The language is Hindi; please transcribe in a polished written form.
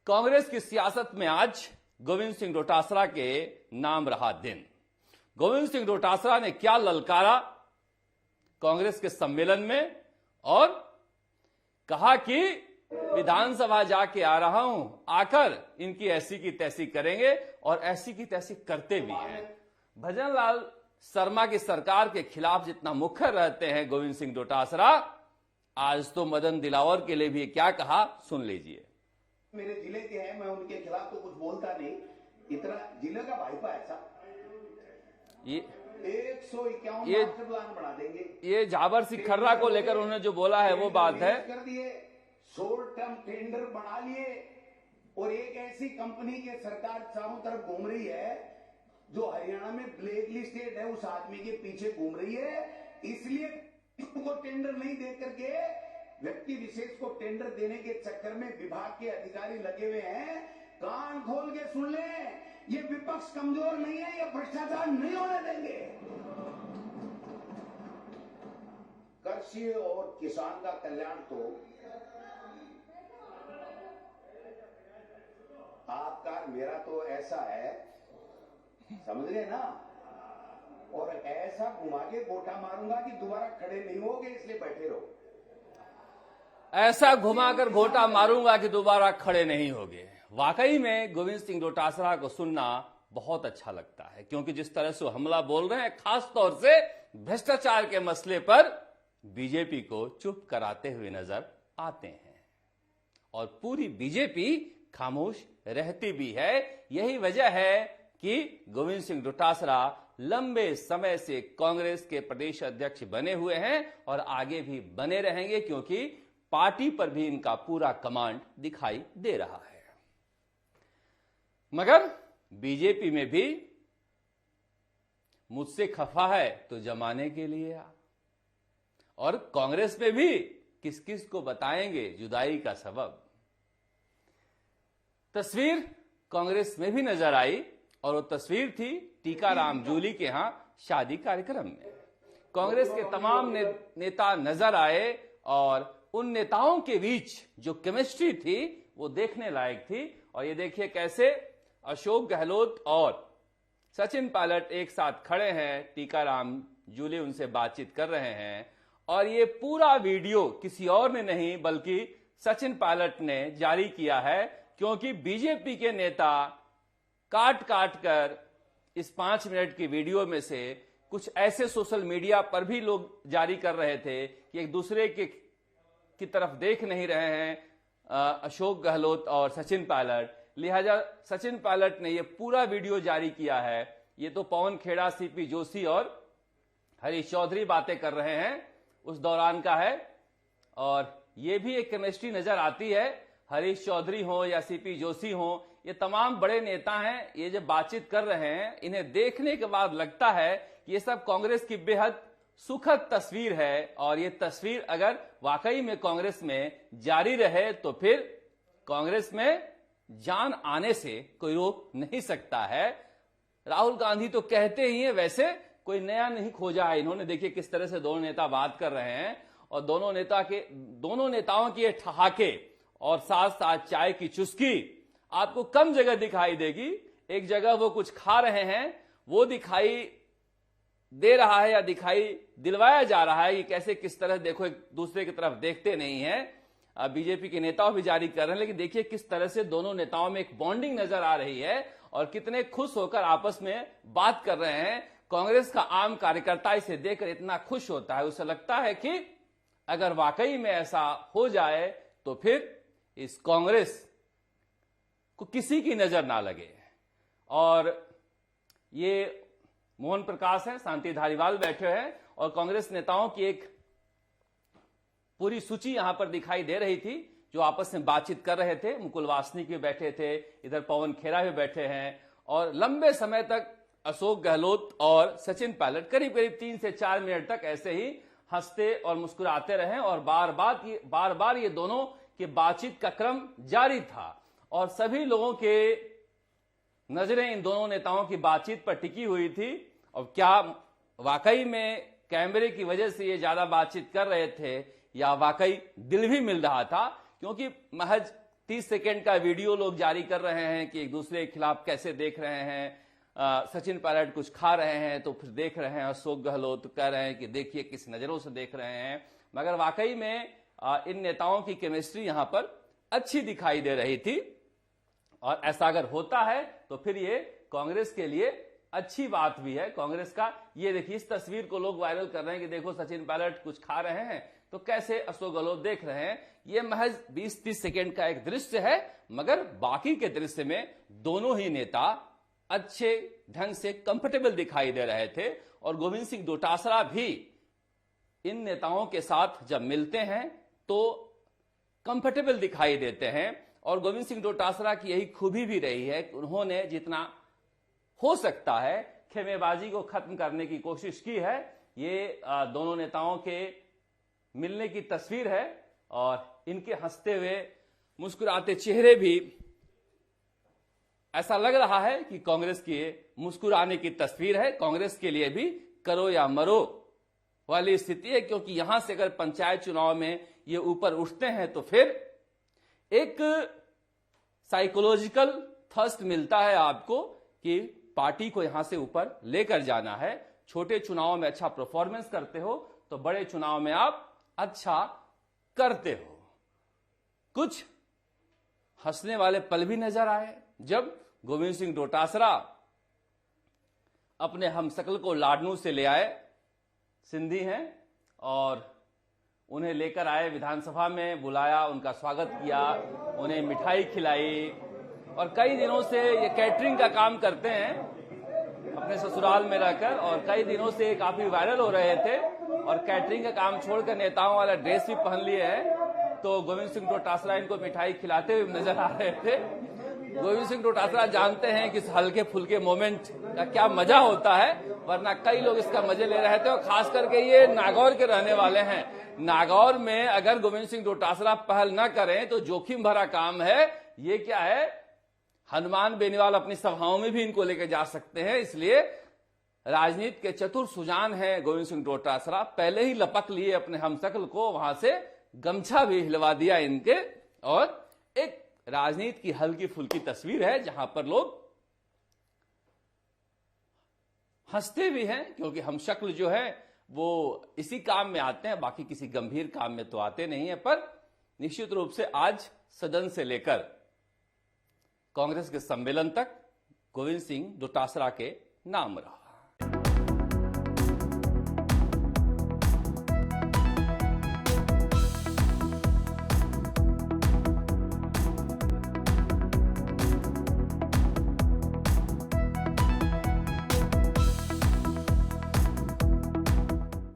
कांग्रेस की सियासत में आज गोविंद सिंह डोटासरा के नाम रहा दिन। गोविंद सिंह डोटासरा ने क्या ललकारा कांग्रेस के सम्मेलन में और कहा कि विधानसभा जाके आ रहा हूं, आकर इनकी ऐसी की तैसी करेंगे और ऐसी की तैसी करते भी हैं। भजन लाल शर्मा की सरकार के खिलाफ जितना मुखर रहते हैं गोविंद सिंह डोटासरा, आज तो मदन दिलावर के लिए भी क्या कहा, सुन लीजिए। मेरे जिले के हैं, मैं उनके खिलाफ तो कुछ बोलता नहीं, इतना जिले का भाईपा ऐसा ये 151 मास्टर प्लान बना देंगे। ये जाबर सिंह खर्रा को लेकर उन्होंने जो बोला है वो बात है। कर दिए, शॉर्ट टर्म टेंडर बना लिए और एक ऐसी कंपनी के सरकार चारों तरफ घूम रही है जो हरियाणा में ब्लैक लिस्टेड है, उस आदमी के पीछे घूम रही है। इसलिए को टेंडर नहीं दे करके व्यक्ति विशेष को टेंडर देने के चक्कर में विभाग के अधिकारी लगे हुए हैं। कान खोल के सुन लें, ये विपक्ष कमजोर नहीं है, ये भ्रष्टाचार नहीं होने देंगे। कृषि और किसान का कल्याण तो आपका मेरा तो ऐसा है, समझ रहे ना, और ऐसा घुमा के गोटा मारूंगा कि दोबारा खड़े नहीं होगे, इसलिए बैठे रहो। ऐसा घुमाकर घोटा मारूंगा कि दोबारा खड़े नहीं होगे। वाकई में गोविंद सिंह डोटासरा को सुनना बहुत अच्छा लगता है, क्योंकि जिस तरह से हमला बोल रहे हैं, खास तौर से भ्रष्टाचार के मसले पर बीजेपी को चुप कराते हुए नजर आते हैं और पूरी बीजेपी खामोश रहती भी है। यही वजह है कि गोविंद सिंह डोटासरा लंबे समय से कांग्रेस के प्रदेश अध्यक्ष बने हुए हैं और आगे भी बने रहेंगे, क्योंकि पार्टी पर भी इनका पूरा कमांड दिखाई दे रहा है। मगर बीजेपी में भी मुझसे खफा है तो जमाने के लिए आ, और कांग्रेस में भी किस किस को बताएंगे जुदाई का सबब। तस्वीर कांग्रेस में भी नजर आई और वो तस्वीर थी टीकाराम जूली के यहां शादी कार्यक्रम में। कांग्रेस के तमाम नेता नजर आए और उन नेताओं के बीच जो केमिस्ट्री थी वो देखने लायक थी। और ये देखिए कैसे अशोक गहलोत और सचिन पायलट एक साथ खड़े हैं, टीकाराम जूली उनसे बातचीत कर रहे हैं और ये पूरा वीडियो किसी और ने नहीं बल्कि सचिन पायलट ने जारी किया है, क्योंकि बीजेपी के नेता काट काट कर इस 5 मिनट की वीडियो में से कुछ ऐसे सोशल मीडिया पर भी लोग जारी कर रहे थे कि एक दूसरे की तरफ देख नहीं रहे हैं अशोक गहलोत और सचिन पायलट। लिहाजा सचिन पायलट ने यह पूरा वीडियो जारी किया है। ये तो पवन खेड़ा, सीपी जोशी और हरीश चौधरी बातें कर रहे हैं उस दौरान का है और ये भी एक केमिस्ट्री नजर आती है। हरीश चौधरी हो या सीपी जोशी हो, ये तमाम बड़े नेता हैं, ये जब बातचीत कर रहे हैं, इन्हें देखने के बाद लगता है कि ये सब कांग्रेस की बेहद सुखद तस्वीर है और ये तस्वीर अगर वाकई में कांग्रेस में जारी रहे तो फिर कांग्रेस में जान आने से कोई रोक नहीं सकता है। राहुल गांधी तो कहते ही हैं, वैसे कोई नया नहीं खोजा है इन्होंने। देखिए किस तरह से दोनों नेता बात कर रहे हैं और दोनों नेताओं की ये ठहाके और साथ साथ चाय की चुस्की आपको कम जगह दिखाई देगी। एक जगह वो कुछ खा रहे हैं, वो दिखाई दे रहा है या दिखाई दिलवाया जा रहा है। ये कैसे किस तरह देखो एक दूसरे की तरफ देखते नहीं है। बीजेपी के नेताओं भी जारी कर रहे हैं, लेकिन देखिए किस तरह से दोनों नेताओं में एक बॉन्डिंग नजर आ रही है और कितने खुश होकर आपस में बात कर रहे हैं। कांग्रेस का आम कार्यकर्ता इसे देखकर इतना खुश होता है, उसे लगता है कि अगर वाकई में ऐसा हो जाए तो फिर इस कांग्रेस को किसी की नजर ना लगे। और ये मोहन प्रकाश हैं, शांति धारीवाल बैठे हैं और कांग्रेस नेताओं की एक पूरी सूची यहां पर दिखाई दे रही थी जो आपस में बातचीत कर रहे थे। मुकुल वासनिक भी बैठे थे, इधर पवन खेड़ा भी बैठे हैं और लंबे समय तक अशोक गहलोत और सचिन पायलट करीब करीब 3 से 4 मिनट तक ऐसे ही हंसते और मुस्कुराते रहे और बार बार ये दोनों की बातचीत का क्रम जारी था और सभी लोगों के नजरें इन दोनों नेताओं की बातचीत पर टिकी हुई थी। और क्या वाकई में कैमरे की वजह से ये ज्यादा बातचीत कर रहे थे या वाकई दिल भी मिल रहा था, क्योंकि महज 30 सेकेंड का वीडियो लोग जारी कर रहे हैं कि एक दूसरे के खिलाफ कैसे देख रहे हैं। सचिन पायलट कुछ खा रहे हैं तो फिर देख रहे हैं अशोक गहलोत कह रहे हैं कि देखिए किस नजरों से देख रहे हैं। मगर वाकई में इन नेताओं की केमिस्ट्री यहां पर अच्छी दिखाई दे रही थी, और ऐसा अगर होता है तो फिर ये कांग्रेस के लिए अच्छी बात भी है। कांग्रेस का ये देखिए, इस तस्वीर को लोग वायरल कर रहे हैं कि देखो सचिन पायलट कुछ खा रहे हैं तो कैसे अशोक गहलोत देख रहे हैं। ये महज 20-30 सेकेंड का एक दृश्य है, मगर बाकी के दृश्य में दोनों ही नेता अच्छे ढंग से कंफर्टेबल दिखाई दे रहे थे। और गोविंद सिंह डोटासरा भी इन नेताओं के साथ जब मिलते हैं तो कंफर्टेबल दिखाई देते हैं। और गोविंद सिंह डोटासरा की यही खूबी भी रही है कि उन्होंने जितना हो सकता है खेमेबाजी को खत्म करने की कोशिश की है। ये दोनों नेताओं के मिलने की तस्वीर है, और इनके हंसते हुए मुस्कुराते चेहरे भी ऐसा लग रहा है कि कांग्रेस के मुस्कुराने की तस्वीर है। कांग्रेस के लिए भी करो या मरो वाली स्थिति है, क्योंकि यहां से अगर पंचायत चुनाव में ये ऊपर उठते हैं तो फिर एक साइकोलॉजिकल थ्रस्ट मिलता है आपको कि पार्टी को यहां से ऊपर लेकर जाना है। छोटे चुनाव में अच्छा परफॉर्मेंस करते हो तो बड़े चुनाव में आप अच्छा करते हो। कुछ हंसने वाले पल भी नजर आए जब गोविंद सिंह डोटासरा अपने हमशक्ल को लाडनू से ले आए। सिंधी हैं और उन्हें लेकर आए, विधानसभा में बुलाया, उनका स्वागत किया, उन्हें मिठाई खिलाई। और कई दिनों से ये कैटरिंग का काम करते हैं अपने ससुराल में रहकर, और कई दिनों से काफी वायरल हो रहे थे, और कैटरिंग का काम छोड़कर नेताओं वाला ड्रेस भी पहन लिए हैं। तो गोविंद सिंह डोटासरा इनको मिठाई खिलाते हुए नजर आ रहे थे। गोविंद सिंह डोटासरा जानते हैं कि इस हल्के फुल्के मोमेंट का क्या मजा होता है, वरना कई लोग इसका मजे ले रहे थे। और खास करके ये नागौर के रहने वाले हैं। नागौर में अगर गोविंद सिंह डोटासरा पहल न करें तो जोखिम भरा काम है। ये क्या है, हनुमान बेनीवाल अपनी सभाओं में भी इनको लेकर जा सकते हैं। इसलिए राजनीति के चतुर सुजान हैं गोविंद सिंह डोटासरा। पहले ही लपक लिए अपने हमशक्ल को, वहां से गमछा भी हिलवा दिया इनके, और एक राजनीति की हल्की फुल्की तस्वीर है जहां पर लोग हंसते भी हैं, क्योंकि हमशक्ल जो है वो इसी काम में आते हैं, बाकी किसी गंभीर काम में तो आते नहीं है। पर निश्चित रूप से आज सदन से लेकर कांग्रेस के सम्मेलन तक गोविंद सिंह डोटासरा के नाम रहा।